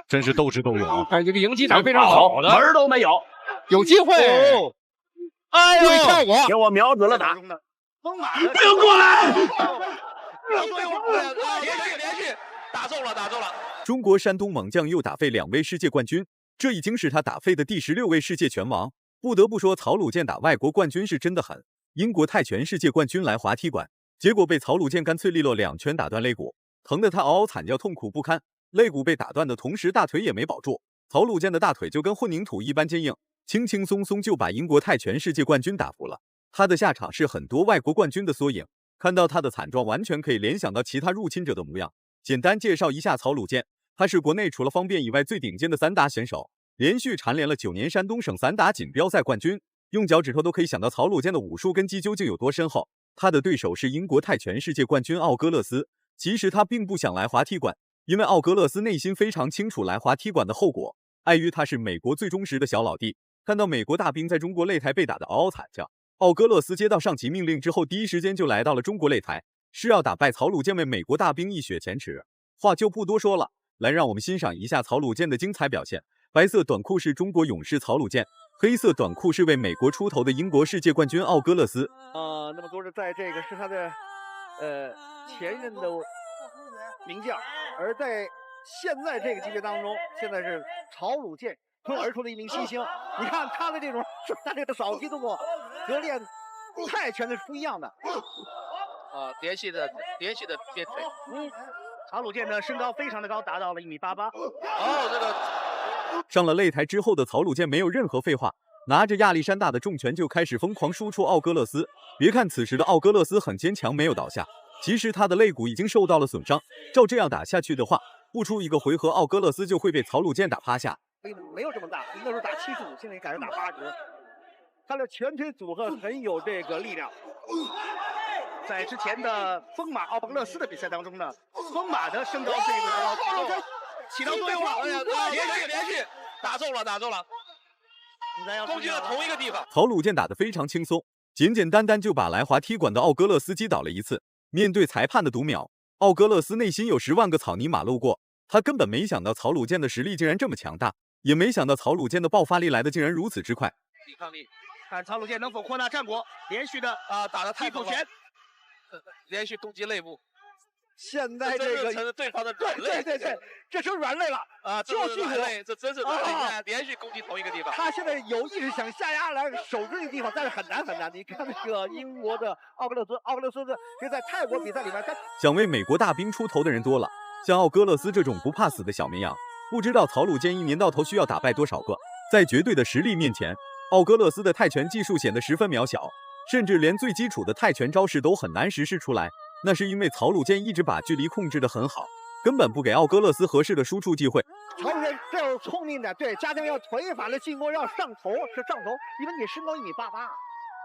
真是斗智斗勇啊！哎，这个迎击打非常好的，门儿都没有，有机会。哦，哎呦，效果给我瞄准了打，风马不要过来！连续打中了。中国山东猛将又打废2位世界冠军，这已经是他打废的第16位世界拳王。不得不说，曹鲁健打外国冠军是真的狠。英国泰拳世界冠军来滑踢馆，结果被曹鲁健干脆利落2拳打断肋骨，疼得他嗷嗷惨叫，痛苦不堪。肋骨被打断的同时，大腿也没保住。曹鲁健的大腿就跟混凝土一般坚硬，轻轻松松就把英国泰拳世界冠军打服了。他的下场是很多外国冠军的缩影。看到他的惨状，完全可以联想到其他入侵者的模样。简单介绍一下曹鲁健，他是国内除了方便以外最顶尖的散打选手，连续蝉联了9年山东省散打锦标赛冠军。用脚趾头都可以想到曹鲁健的武术根基究竟有多深厚。他的对手是英国泰拳世界冠军奥戈勒斯。其实他并不想来滑踢馆，因为奥戈勒斯内心非常清楚来滑踢馆的后果。碍于他是美国最忠实的小老弟，看到美国大兵在中国擂台被打得嗷嗷惨叫，奥戈勒斯接到上级命令之后，第一时间就来到了中国擂台，是要打败曹鲁健，为美国大兵一雪前耻。话就不多说了，来让我们欣赏一下曹鲁健的精彩表现。白色短裤是中国勇士曹鲁健，黑色短裤是为美国出头的英国世界冠军奥戈勒斯。那么说是在这个是他的前任的名将，而在现在这个级别当中，现在是曹鲁健脱而出的一名新星。你看他的这种他这个扫踢动作和练泰拳的是不一样的。连续的鞭腿。曹鲁健的身高非常的高，达到了1.88米。上了擂台之后的曹鲁健没有任何废话，拿着亚历山大的重拳就开始疯狂输出奥戈勒斯。别看此时的奥戈勒斯很坚强，没有倒下，其实他的肋骨已经受到了损伤。照这样打下去的话，不出一个回合，奥戈勒斯就会被曹鲁健打趴下。没有这么大，那时候打75，现在改成打80。他的拳腿组合很有这个力量。在之前的风马奥戈勒斯的比赛当中呢，风马的身高是一个起到作用了，连续打中了，攻击了同一个地方。曹鲁健打得非常轻松，简简单单就把来滑踢馆的奥戈勒斯击倒了一次。面对裁判的读秒，奥戈勒斯内心有10万个草泥马路过，他根本没想到曹鲁健的实力竟然这么强大，也没想到曹鲁健的爆发力来的竟然如此之快。抵抗力，看曹鲁健能否扩大战果，连续的打得太踢口拳，连续攻击肋部。现在这个成了对方的软肋，对，这成软肋了就是软肋，这真是软肋，连续攻击同一个地方。他现在有意识想下压来守住这个地方，但是很难。你看那个英国的奥戈勒斯这在泰国比赛里面，想为美国大兵出头的人多了，像奥戈勒斯这种不怕死的小绵羊，不知道曹鲁健一年到头需要打败多少个。在绝对的实力面前，奥戈勒斯的泰拳技术显得十分渺小，甚至连最基础的泰拳招式都很难实施出来。那是因为曹鲁健一直把距离控制得很好，根本不给奥戈勒斯合适的输出机会。曹鲁健这样聪明的，对，加强要腿法的进攻，要上头，因为你身高1.88米，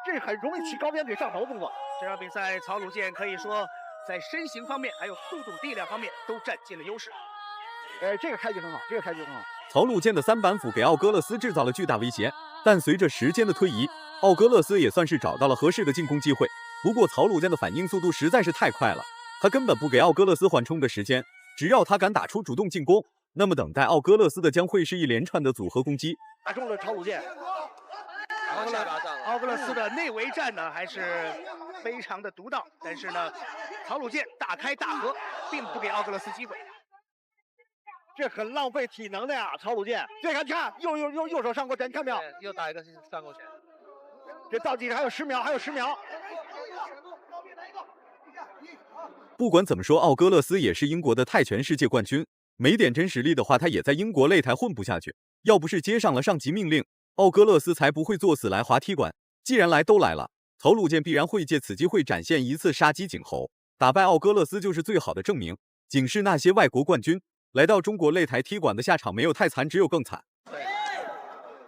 这很容易起高鞭腿上头动作。这场比赛曹鲁健可以说在身形方面还有速度力量方面都占尽了优势。这个开局很好。曹鲁健的3板斧给奥戈勒斯制造了巨大威胁，但随着时间的推移，奥戈勒斯也算是找到了合适的进攻机会。不过曹鲁健的反应速度实在是太快了，他根本不给奥戈勒斯缓冲的时间，只要他敢打出主动进攻，那么等待奥戈勒斯的将会是一连串的组合攻击。打中了曹鲁健，奥戈勒斯的内围战呢还是非常的独到，但是呢，曹鲁健大开大合，并不给奥戈勒斯机会。这很浪费体能的呀，曹鲁健。你看，右手上勾拳，你看没有？又打一个上勾拳。这倒计时还有10秒，不管怎么说，奥戈勒斯也是英国的泰拳世界冠军，没点真实力的话，他也在英国擂台混不下去。要不是接上了上级命令，奥戈勒斯才不会作死来滑踢馆。既然来都来了，曹鲁健必然会借此机会展现一次杀鸡儆猴，打败奥戈勒斯就是最好的证明。警示那些外国冠军，来到中国擂台踢馆的下场没有太惨，只有更惨。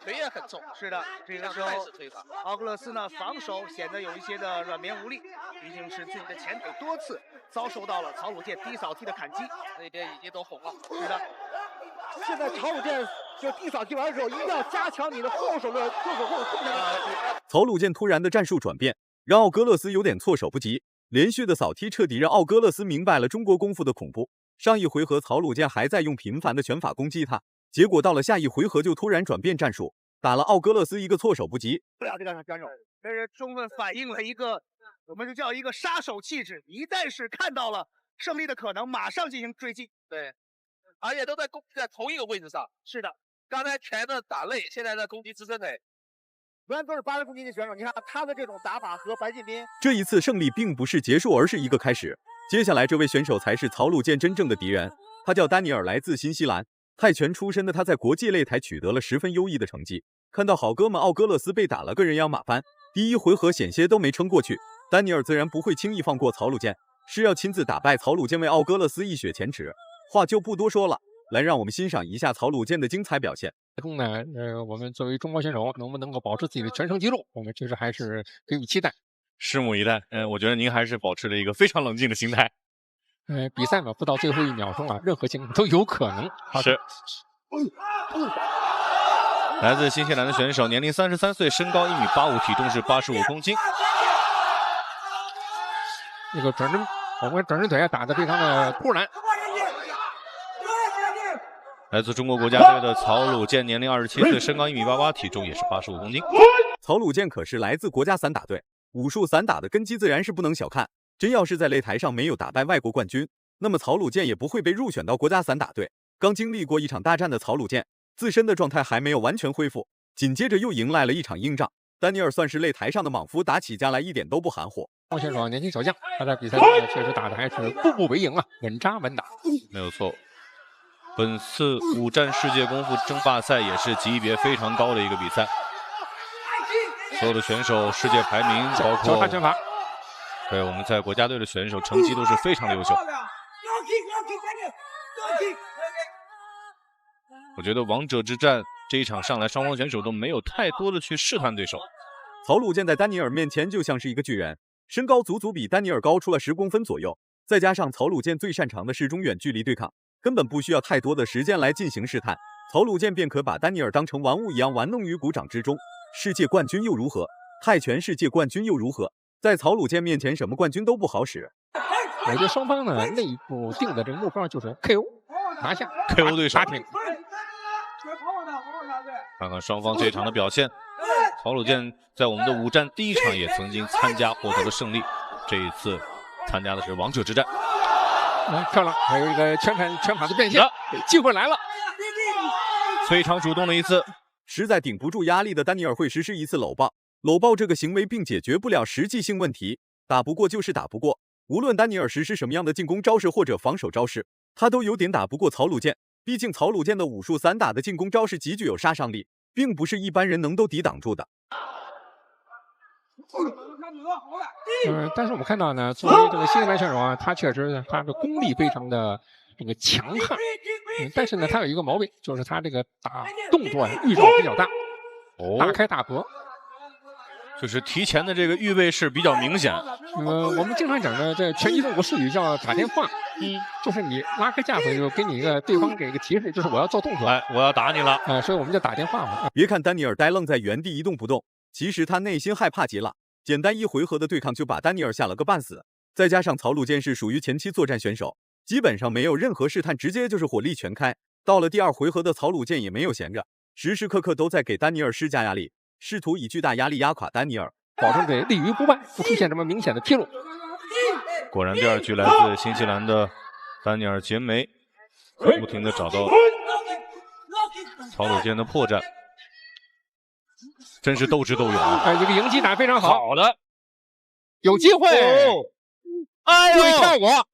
腿也很重，是的，这个时候奥戈勒斯呢防守显得有一些的软绵无力，毕竟是自己的前腿多次遭受到了曹鲁健低扫踢的砍击，那边已经都红了。是的，现在曹鲁健就低扫踢完的时候，一定要加强你的后手的后控制。曹鲁健突然的战术转变，让奥戈勒斯有点措手不及，连续的扫踢彻底让奥戈勒斯明白了中国功夫的恐怖。上一回合曹鲁健还在用频繁的拳法攻击他，结果到了下一回合就突然转变战术，打了奥格勒斯一个措手不及。不了这个选手，这是充分反映了一个我们就叫一个杀手气质，一旦是看到了胜利的可能，马上进行追击。对，而且都在同一个位置上。是的，刚才拳的打肋，现在在攻击自身腿。原来都是8人攻击的选手，你看他的这种打法和白敬斌。这一次胜利并不是结束，而是一个开始。接下来这位选手才是曹鲁健真正的敌人，他叫丹尼尔，来自新西兰。泰拳出身的他在国际擂台取得了10分优异的成绩。看到好哥们奥格勒斯被打了个人仰马翻，第一回合险些都没撑过去，丹尼尔自然不会轻易放过曹鲁健，是要亲自打败曹鲁健，为奥格勒斯一雪前耻。话就不多说了，来让我们欣赏一下曹鲁健的精彩表现。中呢，我们作为中国选手能不能够保持自己的全胜记录，我们确实还是给予期待，拭目以待。我觉得您还是保持了一个非常冷静的心态。比赛嘛，不到最后1秒钟啊，任何情况都有可能。是。来自新西兰的选手，年龄33岁，身高1.85米，体重是85公斤。这个我们转身腿打得非常的突然。来自中国国家队的曹鲁健，年龄27岁，身高1.88米，体重也是85公斤。曹鲁健可是来自国家散打队，武术散打的根基自然是不能小看。真要是在擂台上没有打败外国冠军，那么曹鲁健也不会被入选到国家散打队。刚经历过一场大战的曹鲁健，自身的状态还没有完全恢复，紧接着又迎来了一场硬仗。丹尼尔算是擂台上的莽夫，打起架来一点都不含糊。王选手年轻小将，他在比赛中确实打的还是步步为营啊，稳扎稳打。没有错。本次5战世界功夫争霸赛也是级别非常高的一个比赛，所有的选手世界排名包括交叉拳法，对，我们在国家队的选手成绩都是非常的优秀。我觉得王者之战这一场上来，双方选手都没有太多的去试探对手。曹鲁健在丹尼尔面前就像是一个巨人，身高足足比丹尼尔高出了10公分左右，再加上曹鲁健最擅长的是中远距离对抗，根本不需要太多的时间来进行试探，曹鲁健便可把丹尼尔当成玩物一样玩弄于股掌之中。世界冠军又如何？泰拳世界冠军又如何？在曹鲁健面前，什么冠军都不好使。我觉得双方呢内部定的这个目标就是 KO 拿下 KO 对手。打挺。看看双方这场的表现，曹鲁健在我们的5战第1场也曾经参加，获得了胜利。这一次参加的是王者之战。漂亮，还有一个拳法的变现，机会来了，非常主动的一次。实在顶不住压力的丹尼尔会实施一次搂抱。搂抱这个行为并解决不了实际性问题，打不过就是打不过。无论丹尼尔实施什么样的进攻招式或者防守招式，他都有点打不过曹鲁健。毕竟曹鲁健的武术散打的进攻招式极具有杀伤力，并不是一般人能都抵挡住的。但是我们看到呢，作为这个新西兰选手啊，他确实他的功力非常的这个强悍，但是呢，他有一个毛病，就是他这个打动作呀预兆比较大，大开大合。就是提前的这个预备是比较明显。我们经常讲的这拳击中国术语叫打电话，就是你拉开架子就给你一个对方给一个提示，就是我要做动作，我要打你了，所以我们就打电话嘛。别看丹尼尔呆愣在原地一动不动，其实他内心害怕极了。简单1回合的对抗就把丹尼尔吓了个半死，再加上曹鲁健是属于前期作战选手，基本上没有任何试探，直接就是火力全开。到了第2回合的曹鲁健也没有闲着，时时刻刻都在给丹尼尔施加压力，试图以巨大压力压垮丹尼尔，保证对立于不败，不出现什么明显的纰漏。果然，第2局来自新西兰的丹尼尔·杰梅，不停地找到曹鲁健的破绽，真是斗智斗勇啊！这个迎击打非常好，好的，有机会，注意效果。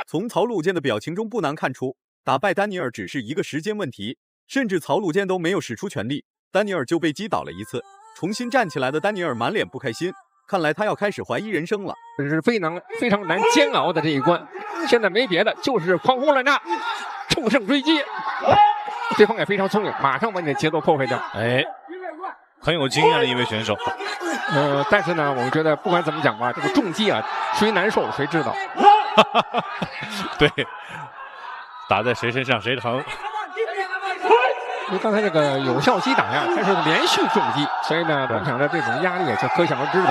从曹鲁健的表情中不难看出，打败丹尼尔只是一个时间问题。甚至曹鲁健都没有使出全力，丹尼尔就被击倒了一次。重新站起来的丹尼尔满脸不开心，看来他要开始怀疑人生了。这是非常难煎熬的这一关，现在没别的，就是狂轰滥炸，乘胜追击。对方也非常聪明，马上把你的节奏破坏掉。很有经验的一位选手。但是呢，我觉得不管怎么讲吧，这个重击啊，谁难受谁知道。对，打在谁身上谁疼。因为刚才这个有效击打呀，它是连续重击，所以呢，我想着这种压力也就可想而知的。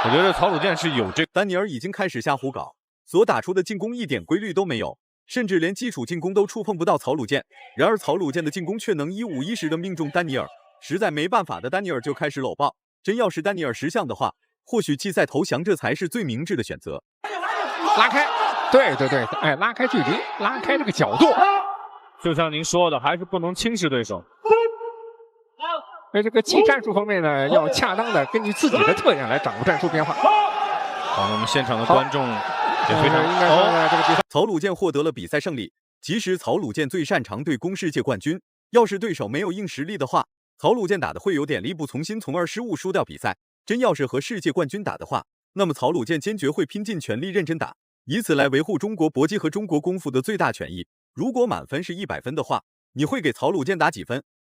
我觉得曹鲁健是有这。丹尼尔已经开始瞎胡搞，所打出的进攻一点规律都没有，甚至连基础进攻都触碰不到曹鲁健。然而曹鲁健的进攻却能一五一十的命中丹尼尔，实在没办法的丹尼尔就开始搂抱。真要是丹尼尔识相的话，或许弃赛投降这才是最明智的选择。拉开，对，哎，拉开距离，拉开这个角度。就像您说的，还是不能轻视对手。所以这个技战术方面呢，要恰当的根据自己的特点来掌握战术变化。好，我们现场的观众也非常应该说呢，这个比赛曹鲁健获得了比赛胜利。其实曹鲁健最擅长对攻世界冠军，要是对手没有硬实力的话，曹鲁健打的会有点力不从心，从而失误输掉比赛。真要是和世界冠军打的话，那么曹鲁健坚决会拼尽全力认真打，以此来维护中国搏击和中国功夫的最大权益。如果满分是100分的话，你会给曹鲁健打几分？